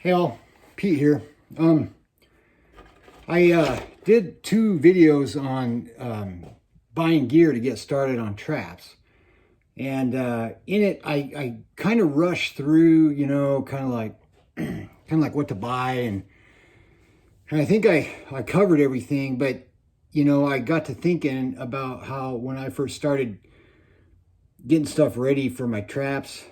Hey all, Pete here. I did 2 videos on buying gear to get started on traps. And in it, I kind of rushed through, kind of like what to buy. And I think I covered everything, but, I got to thinking about how when I first started getting stuff ready for my traps,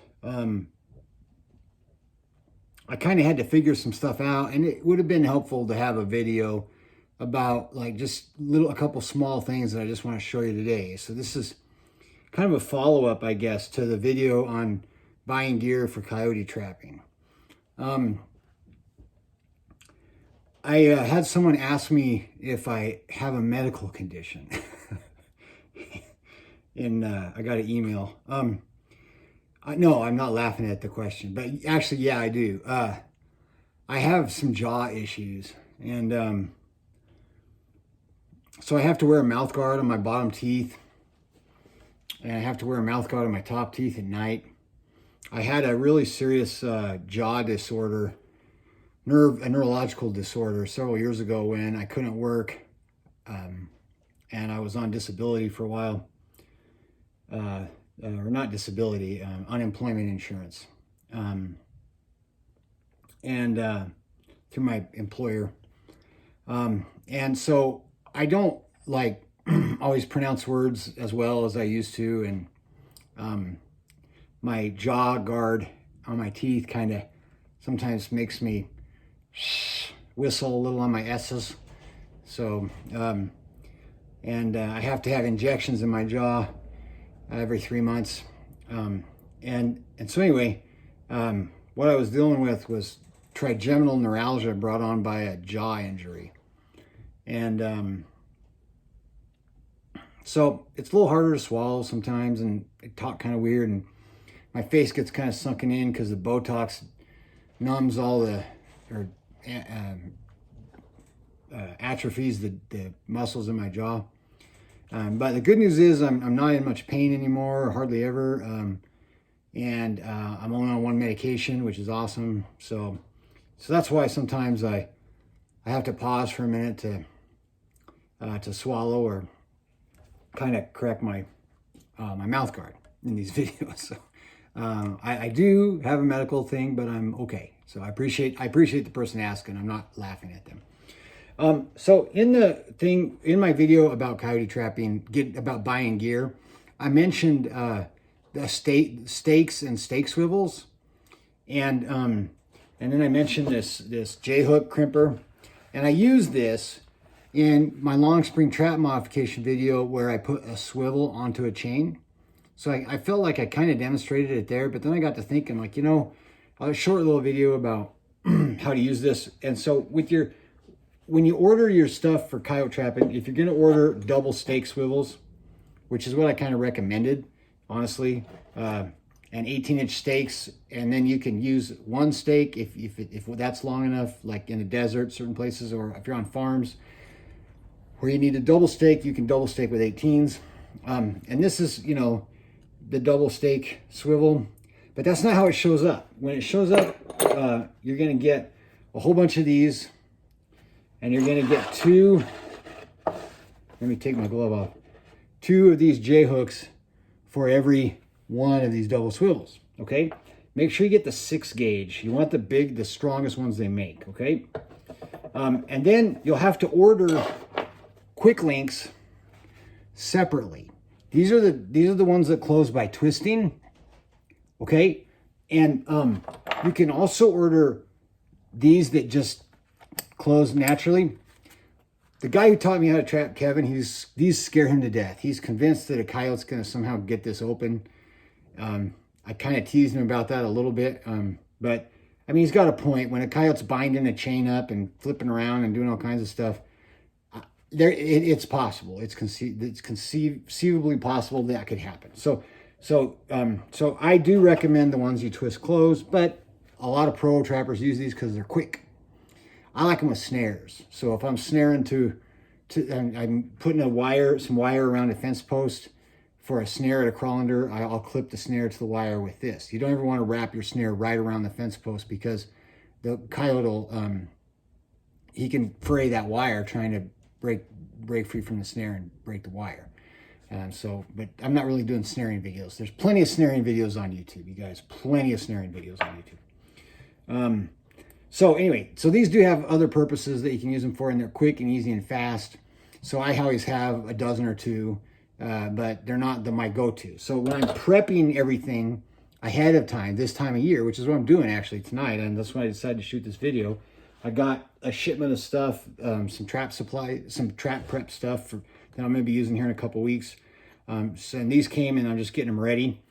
I kind of had to figure some stuff out, and it would have been helpful to have a video about like just a couple small things that I just want to show you today. So this is kind of a follow-up, I guess, to the video on buying gear for coyote trapping. I had someone ask me if I have a medical condition, and I got an email. No, I'm not laughing at the question, but actually, yeah, I do. I have some jaw issues, and so I have to wear a mouth guard on my bottom teeth, and I have to wear a mouth guard on my top teeth at night. I had a really serious jaw disorder, a neurological disorder several years ago when I couldn't work, and I was on disability for a while. Or not disability, unemployment insurance, and through my employer. And so I don't like always pronounce words as well as I used to, and my jaw guard on my teeth kind of sometimes makes me whistle a little on my S's. So, and I have to have injections in my jaw every 3 months. And so anyway, what I was dealing with was trigeminal neuralgia brought on by a jaw injury. And so it's a little harder to swallow sometimes, and I talk kind of weird, and my face gets kind of sunken in because the Botox numbs all or atrophies the muscles in my jaw. But the good news is I'm not in much pain anymore, hardly ever. And I'm only on one medication, which is awesome. So that's why sometimes I have to pause for a minute to swallow or kind of correct my mouth guard in these videos. So I do have a medical thing, but I'm okay. So I appreciate the person asking. I'm not laughing at them. So in my video about coyote trapping, about buying gear, I mentioned the stakes and stake swivels, and then I mentioned this J-hook crimper, and I used this in my long spring trap modification video where I put a swivel onto a chain. So I felt like I kind of demonstrated it there, but then I got to thinking, like, a short little video about how to use this. And so when you order your stuff for coyote trapping, if you're going to order double stake swivels, which is what I kind of recommended, honestly, and 18-inch stakes, and then you can use one stake if that's long enough, like in the desert, certain places, or if you're on farms where you need a double stake, you can double stake with 18s. And this is, the double stake swivel, but that's not how it shows up. When it shows up, you're going to get a whole bunch of these. And you're going to get let me take my glove off, 2 of these J-hooks for every one of these double swivels, okay? Make sure you get the 6 gauge. You want the strongest ones they make, okay? And then you'll have to order quick links separately. These are the ones that close by twisting, okay? And you can also order these that just close naturally. The guy who taught me how to trap, Kevin, these scare him to death. He's convinced that a coyote's going to somehow get this open. I kind of teased him about that a little bit, but I mean, he's got a point. When a coyote's binding a chain up and flipping around and doing all kinds of stuff, it's possible. It's conceivably possible that could happen. So I do recommend the ones you twist close, but a lot of pro trappers use these because they're quick. I like them with snares. So if I'm snaring I'm putting some wire around a fence post for a snare at a crawlander, I'll clip the snare to the wire with this. You don't ever want to wrap your snare right around the fence post because the coyote will, he can fray that wire trying to break free from the snare and break the wire. But I'm not really doing snaring videos. There's plenty of snaring videos on YouTube, you guys. Plenty of snaring videos on YouTube. So anyway, so these do have other purposes that you can use them for, and they're quick and easy and fast. So I always have a dozen or two, but they're not my go-to. So when I'm prepping everything ahead of time, this time of year, which is what I'm doing actually tonight, and that's why I decided to shoot this video. I got a shipment of stuff, some trap supply, some trap prep stuff that I'm going to be using here in a couple weeks. And these came, and I'm just getting them ready.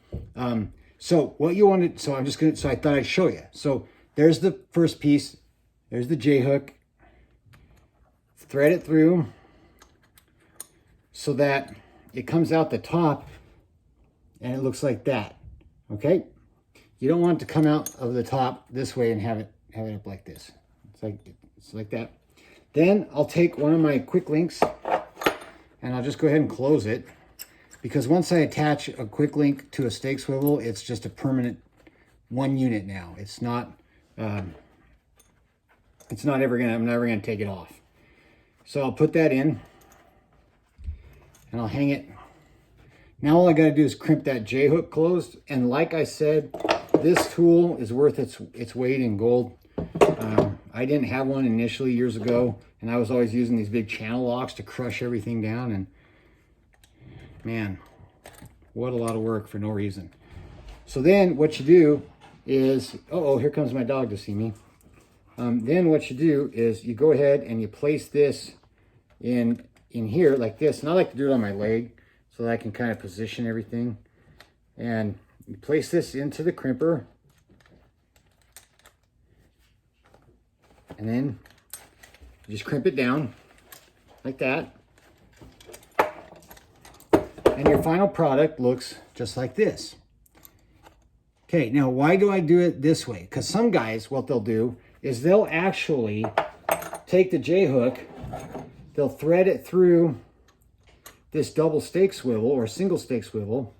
So what you wanted, so I thought I'd show you. So there's the first piece. There's the J-hook. Thread it through so that it comes out the top, and it looks like that. Okay. You don't want it to come out of the top this way and have it up like this. It's like that. Then I'll take one of my quick links, and I'll just go ahead and close it, because once I attach a quick link to a stake swivel, it's just a permanent one unit now. It's not I'm never gonna take it off. So I'll put that in, and I'll hang it. Now all I gotta do is crimp that J-hook closed, and like I said, this tool is worth its weight in gold. I didn't have one initially years ago, and I was always using these big channel locks to crush everything down, and man, what a lot of work for no reason. So then what you do is, here comes my dog to see me. Then what you do is you go ahead and you place this in here like this, and I like to do it on my leg so that I can kind of position everything. And you place this into the crimper, and then you just crimp it down like that. And your final product looks just like this. Okay, now why do I do it this way? Because some guys, what they'll do is they'll actually take the J-hook, they'll thread it through this double stake swivel or single stake swivel.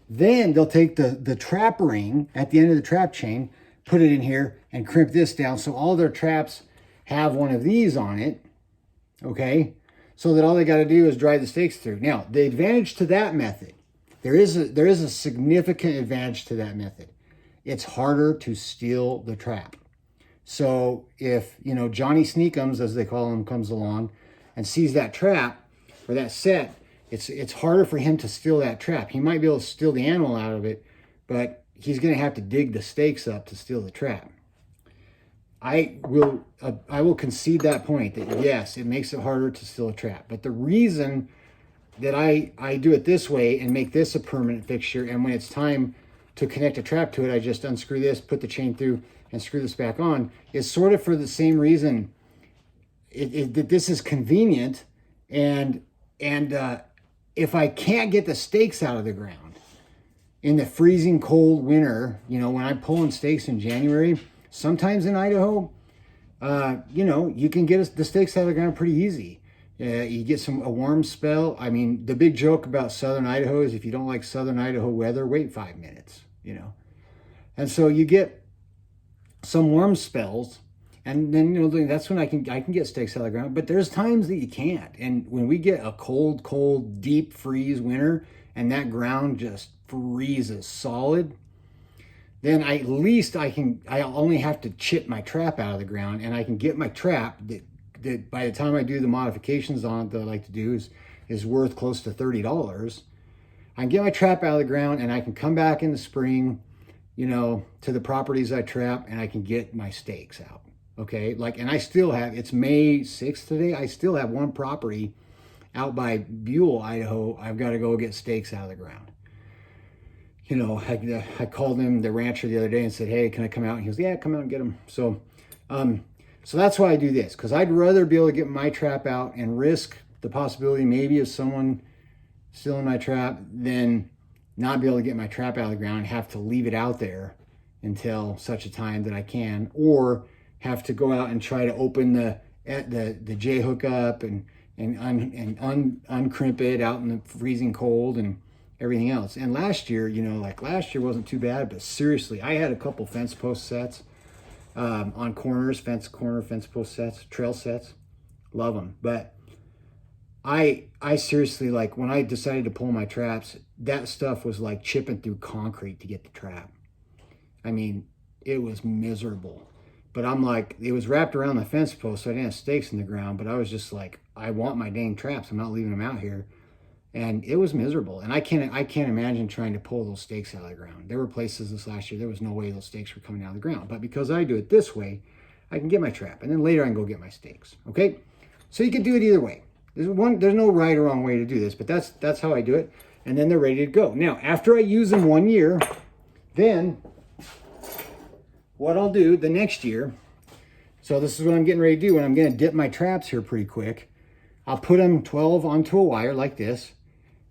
Then they'll take the trap ring at the end of the trap chain, put it in here, and crimp this down so all their traps have one of these on it, okay? So that all they got to do is drive the stakes through. Now, the advantage to that method, there is a significant advantage to that method. It's harder to steal the trap. So if, Johnny Sneakums, as they call him, comes along and sees that trap or that set, it's harder for him to steal that trap. He might be able to steal the animal out of it, but he's going to have to dig the stakes up to steal the trap. I will concede that point, that yes, it makes it harder to steal a trap. But the reason that I do it this way and make this a permanent fixture, and when it's time to connect a trap to it, I just unscrew this, put the chain through, and screw this back on, is sort of for the same reason that this is convenient. And if I can't get the stakes out of the ground in the freezing cold winter, when I'm pulling stakes in January, sometimes in Idaho, you can get the stakes out of the ground pretty easy. You get a warm spell. I mean, the big joke about southern Idaho is if you don't like southern Idaho weather, wait 5 minutes, And so you get some warm spells, and then, that's when I can get stakes out of the ground. But there's times that you can't. And when we get a cold, deep freeze winter, and that ground just freezes solid, then at least I only have to chip my trap out of the ground, and I can get my trap that by the time I do the modifications on it that I like to do is worth close to $30. I can get my trap out of the ground, and I can come back in the spring, to the properties I trap, and I can get my stakes out. Okay. And I still have, it's May 6th today. I still have one property out by Buell, Idaho. I've got to go get stakes out of the ground. I called him, the rancher, the other day and said, hey, can I come out? And he goes, yeah, come out and get them. So that's why I do this, because I'd rather be able to get my trap out and risk the possibility maybe of someone stealing my trap than not be able to get my trap out of the ground and have to leave it out there until such a time that I can, or have to go out and try to open the J-hook up and uncrimp it out in the freezing cold and everything else. And last year, last year wasn't too bad, but seriously, I had a couple fence post sets. on corners, fence post sets, trail sets. Love them. But I seriously, like, when I decided to pull my traps, that stuff was like chipping through concrete to get the trap. I mean, it was miserable. But I'm like, it was wrapped around the fence post, so I didn't have stakes in the ground. But I was just like, I want my dang traps. I'm not leaving them out here. And it was miserable. And I can't imagine trying to pull those stakes out of the ground. There were places this last year, there was no way those stakes were coming out of the ground. But because I do it this way, I can get my trap. And then later I can go get my stakes. Okay? So you can do it either way. There's no right or wrong way to do this, but that's how I do it. And then they're ready to go. Now, after I use them 1 year, then what I'll do the next year, so this is what I'm getting ready to do, and I'm going to dip my traps here pretty quick. I'll put them 12 onto a wire like this,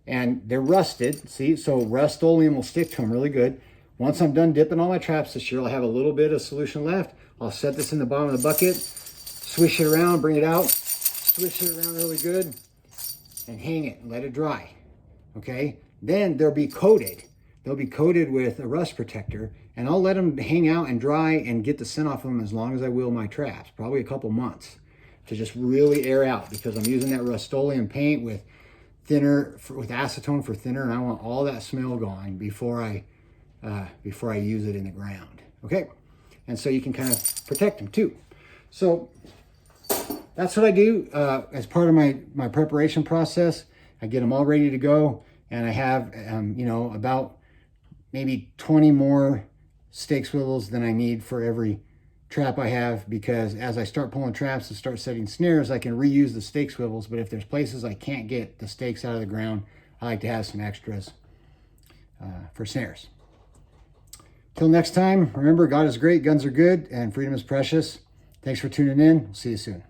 and they're rusted, see? So Rust-Oleum will stick to them really good. Once I'm done dipping all my traps this year, I'll have a little bit of solution left. I'll set this in the bottom of the bucket, swish it around, bring it out, swish it around really good, and hang it and let it dry, okay? Then they'll be coated. They'll be coated with a rust protector, and I'll let them hang out and dry and get the scent off them as long as I will my traps, probably a couple months, to just really air out, because I'm using that Rust-Oleum paint with thinner, with acetone for thinner, and I want all that smell gone before I use it in the ground, okay? And so you can kind of protect them too. So that's what I do as part of my preparation process. I get them all ready to go, and I have, you know, about maybe 20 more stake swivels than I need for every trap I have, because as I start pulling traps and start setting snares, I can reuse the stake swivels. But if there's places I can't get the stakes out of the ground, I like to have some extras for snares. Till next time, remember, God is great, guns are good, and freedom is precious. Thanks for tuning in. We'll see you soon.